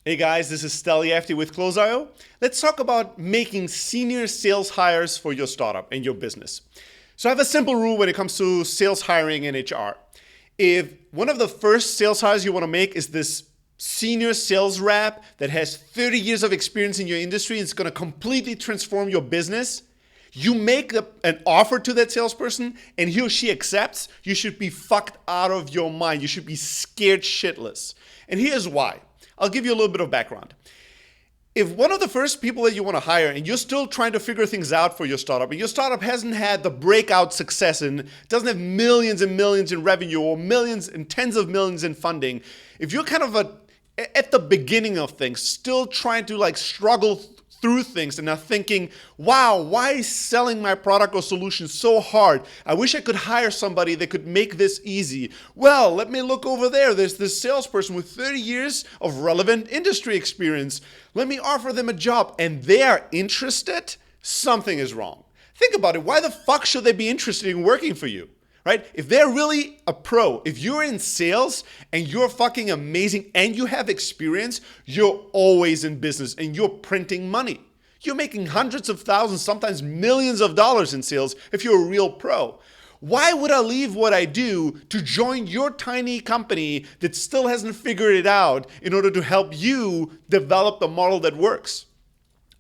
Hey guys, this is Steli Afti with Close.io. Let's talk about making senior sales hires for your startup and your business. So I have a simple rule when it comes to sales hiring and HR. If one of the first sales hires you want to make is this senior sales rep that has 30 years of experience in your industry and it's going to completely transform your business, you make an offer to that salesperson and he or she accepts, you should be fucked out of your mind. You should be scared shitless. And here's why. I'll give you a little bit of background. If one of the first people that you want to hire and you're still trying to figure things out for your startup and your startup hasn't had the breakout success and doesn't have millions and millions in revenue or millions and tens of millions in funding, if you're kind of at the beginning of things, still trying to struggle through things and are thinking, wow, why is selling my product or solution so hard? I wish I could hire somebody that could make this easy. Well, let me look over there. There's this salesperson with 30 years of relevant industry experience. Let me offer them a job. And they are interested? Something is wrong. Think about it. Why the fuck should they be interested in working for you? Right? If they're really a pro, if you're in sales and you're fucking amazing and you have experience, you're always in business and you're printing money. You're making hundreds of thousands, sometimes millions of dollars in sales if you're a real pro. Why would I leave what I do to join your tiny company that still hasn't figured it out in order to help you develop the model that works?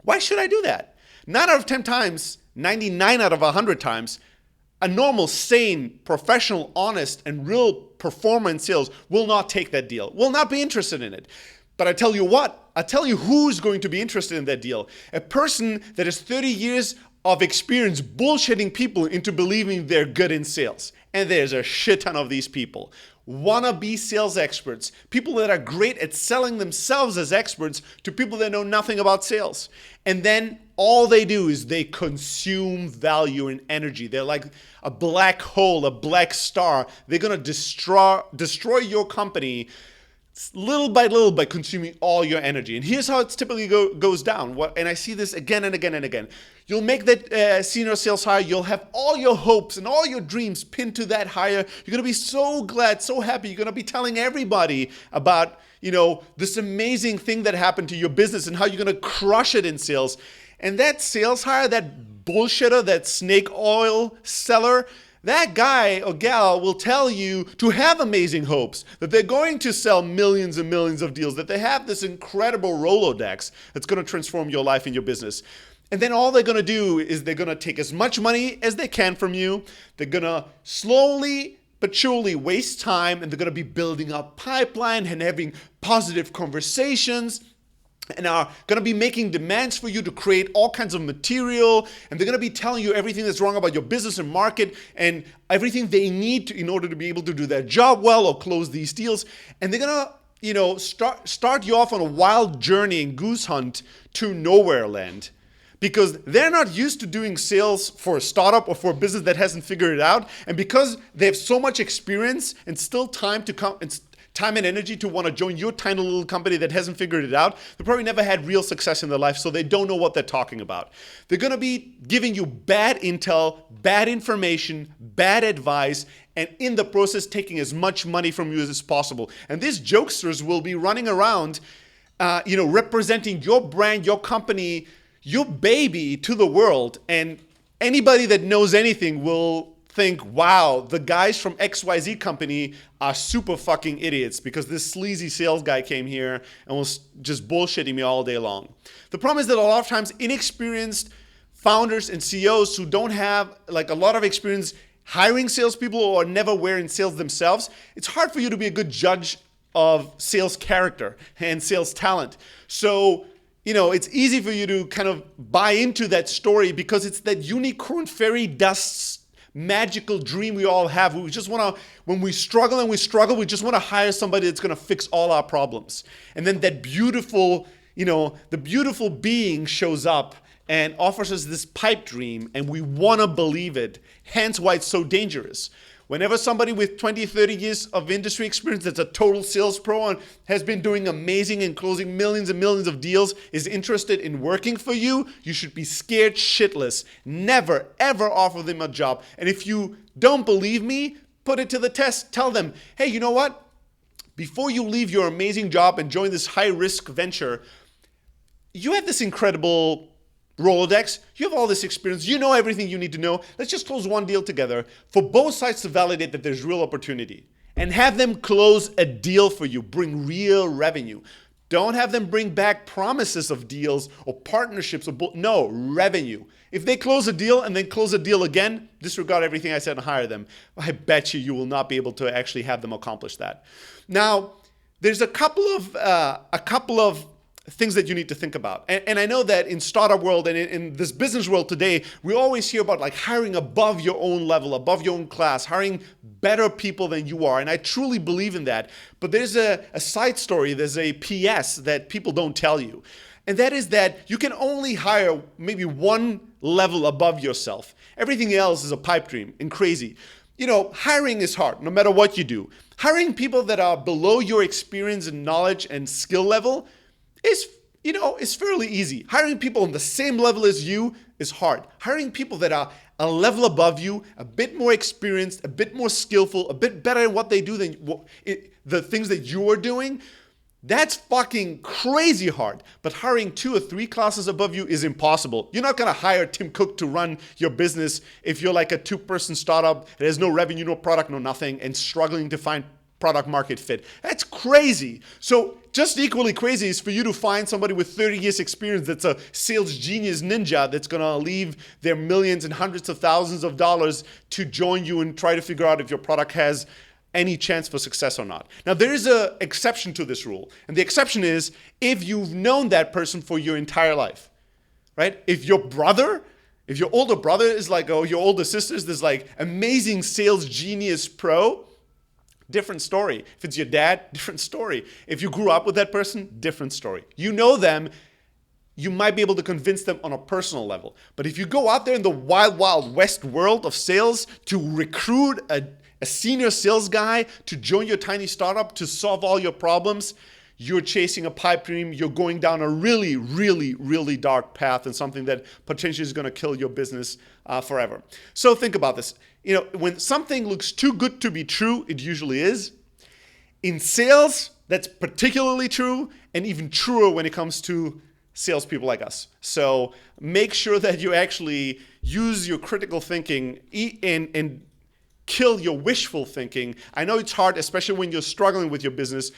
Why should I do that? 9 out of 10 times, 99 out of 100 times, a normal, sane, professional, honest, and real performer in sales will not take that deal, will not be interested in it. But I tell you what, I tell you who's going to be interested in that deal. A person that has 30 years of experience bullshitting people into believing they're good in sales. And there's a shit ton of these people. Wannabe sales experts, people that are great at selling themselves as experts to people that know nothing about sales. And then all they do is they consume value and energy. They're like a black hole, a black star. They're going to destroy your company little by little by consuming all your energy. And here's how it typically goes down. And I see this again and again and again. You'll make that senior sales hire. You'll have all your hopes and all your dreams pinned to that hire. You're going to be so glad, so happy. You're going to be telling everybody about, this amazing thing that happened to your business and how you're going to crush it in sales. And that sales hire, that bullshitter, that snake oil seller, that guy or gal will tell you to have amazing hopes, that they're going to sell millions and millions of deals, that they have this incredible Rolodex that's going to transform your life and your business. And then all they're going to do is they're going to take as much money as they can from you. They're going to slowly but surely waste time, and they're going to be building up pipeline and having positive conversations, and are going to be making demands for you to create all kinds of material, and they're going to be telling you everything that's wrong about your business and market and everything they need in order to be able to do their job well or close these deals. And they're going to start you off on a wild journey and goose hunt to nowhere land, because they're not used to doing sales for a startup or for a business that hasn't figured it out. And because they have so much experience and still time and energy to want to join your tiny little company that hasn't figured it out, they probably never had real success in their life, so they don't know what they're talking about. They're going to be giving you bad intel, bad information, bad advice, and in the process taking as much money from you as possible. And these jokesters will be running around, representing your brand, your company, your baby to the world. And anybody that knows anything will think, wow, the guys from XYZ company are super fucking idiots because this sleazy sales guy came here and was just bullshitting me all day long. The problem is that a lot of times inexperienced founders and CEOs who don't have a lot of experience hiring salespeople or never were in sales themselves, it's hard for you to be a good judge of sales character and sales talent. So it's easy for you to kind of buy into that story because it's that unicorn fairy dust magical dream we all have. We just want to, when we struggle, we just want to hire somebody that's going to fix all our problems. And then that beautiful, the beautiful being shows up and offers us this pipe dream, and we want to believe it. Hence why it's so dangerous. Whenever somebody with 20, 30 years of industry experience that's a total sales pro and has been doing amazing and closing millions and millions of deals is interested in working for you, you should be scared shitless. Never, ever offer them a job. And if you don't believe me, put it to the test. Tell them, hey, you know what? before you leave your amazing job and join this high-risk venture, you have this incredible Rolodex, you have all this experience, you know everything you need to know. Let's just close one deal together for both sides to validate that there's real opportunity and have them close a deal for you, bring real revenue. Don't have them bring back promises of deals or partnerships or no, revenue. If they close a deal and then close a deal again, disregard everything I said and hire them. I bet you will not be able to actually have them accomplish that. Now, there's a couple of things that you need to think about. And I know that in startup world and in this business world today, we always hear about like hiring above your own level, above your own class, hiring better people than you are. And I truly believe in that. But there's a side story, there's a PS that people don't tell you. And that is that you can only hire maybe one level above yourself. Everything else is a pipe dream and crazy. You know, hiring is hard no matter what you do. Hiring people that are below your experience and knowledge and skill level is fairly easy. Hiring people on the same level as you is hard. Hiring people that are a level above you, a bit more experienced, a bit more skillful, a bit better at what they do than the things that you're doing, that's fucking crazy hard. But hiring 2 or 3 classes above you is impossible. You're not gonna hire Tim Cook to run your business if you're like a 2-person startup that has no revenue, no product, no nothing, and struggling to find product market fit. That's crazy. So just equally crazy is for you to find somebody with 30 years experience that's a sales genius ninja that's gonna leave their millions and hundreds of thousands of dollars to join you and try to figure out if your product has any chance for success or not. Now there is an exception to this rule. And the exception is if you've known that person for your entire life, right? If your older brother is like, oh, your older sister is this like amazing sales genius pro, different story. If it's your dad, different story. If you grew up with that person, different story. You know them, you might be able to convince them on a personal level. But if you go out there in the wild, wild west world of sales to recruit a senior sales guy to join your tiny startup to solve all your problems, you're chasing a pipe dream, you're going down a really, really, really dark path and something that potentially is gonna kill your business forever. So think about this. You know, when something looks too good to be true, it usually is. In sales, that's particularly true, and even truer when it comes to salespeople like us. So make sure that you actually use your critical thinking and kill your wishful thinking. I know it's hard, especially when you're struggling with your business,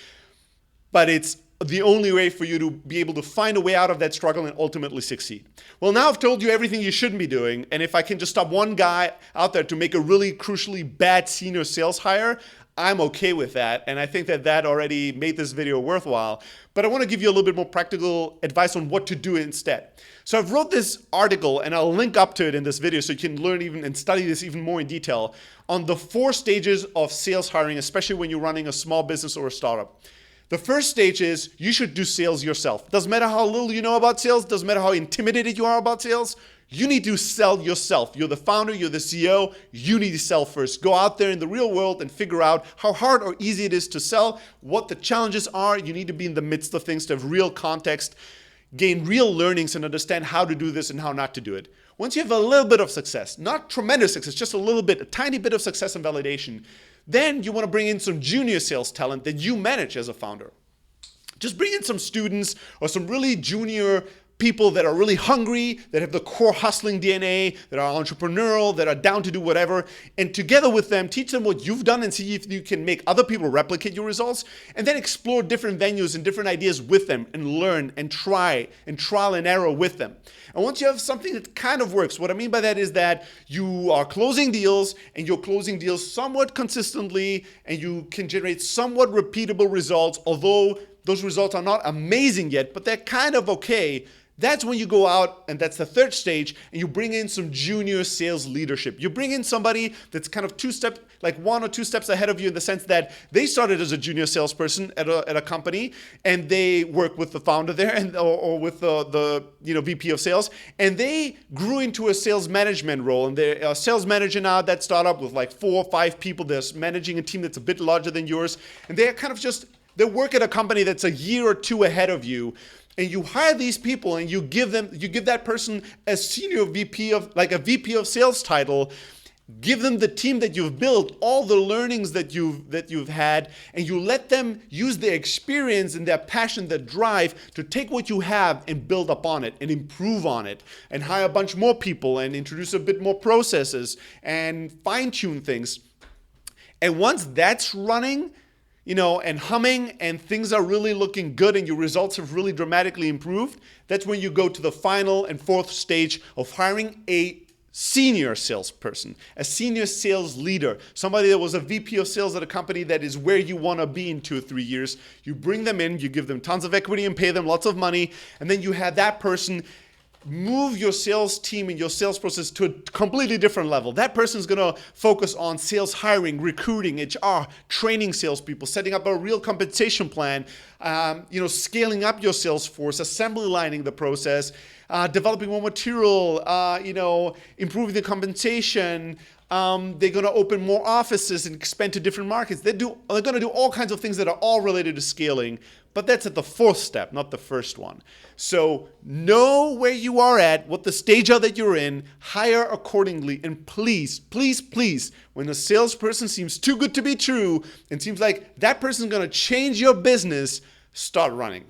but it's the only way for you to be able to find a way out of that struggle and ultimately succeed. Well, now I've told you everything you shouldn't be doing, and if I can just stop one guy out there to make a really crucially bad senior sales hire, I'm okay with that, and I think that that already made this video worthwhile. But I want to give you a little bit more practical advice on what to do instead. So I've wrote this article, and I'll link up to it in this video so you can learn even and study this even more in detail on the 4 stages of sales hiring, especially when you're running a small business or a startup. The first stage is you should do sales yourself. Doesn't matter how little you know about sales, doesn't matter how intimidated you are about sales, you need to sell yourself. You're the founder, you're the CEO, you need to sell first. Go out there in the real world and figure out how hard or easy it is to sell, what the challenges are. You need to be in the midst of things to have real context, gain real learnings and understand how to do this and how not to do it. Once you have a little bit of success, not tremendous success, just a little bit, a tiny bit of success and validation, then you want to bring in some junior sales talent that you manage as a founder. Just bring in some students or some really junior people that are really hungry, that have the core hustling DNA, that are entrepreneurial, that are down to do whatever, and together with them, teach them what you've done and see if you can make other people replicate your results, and then explore different venues and different ideas with them and learn and try and trial and error with them. And once you have something that kind of works, what I mean by that is that you are closing deals and you're closing deals somewhat consistently and you can generate somewhat repeatable results, although those results are not amazing yet, but they're kind of okay. That's when you go out, and that's the third stage, and you bring in some junior sales leadership. You bring in somebody that's kind of like 1 or 2 steps ahead of you in the sense that they started as a junior salesperson at a company, and they work with the founder there and or with the VP of sales, and they grew into a sales management role, and they're a sales manager now at that startup with like 4 or 5 people. They're managing a team that's a bit larger than yours, and they're kind of they work at a company that's a year or 2 ahead of you. And you hire these people and you give that person a senior VP of, like a VP of sales title. give them the team that you've built, all the learnings that you've had, and you let them use their experience and their passion, their drive to take what you have and build upon it and improve on it and hire a bunch more people and introduce a bit more processes and fine-tune things. And once that's running, and humming and things are really looking good and your results have really dramatically improved, that's when you go to the final and fourth stage of hiring a senior salesperson, a senior sales leader, somebody that was a VP of sales at a company that is where you want to be in 2 or 3 years. You bring them in, you give them tons of equity and pay them lots of money, and then you have that person move your sales team and your sales process to a completely different level. That person is going to focus on sales hiring, recruiting, HR, training salespeople, setting up a real compensation plan, scaling up your sales force, assembly lining the process, developing more material, improving the compensation. They're going to open more offices and expand to different markets. They're going to do all kinds of things that are all related to scaling, but that's at the fourth step, not the first one. So know where you are at, what the stage are that you're in, hire accordingly, and please, please, please, when a salesperson seems too good to be true and seems like that person's going to change your business, start running.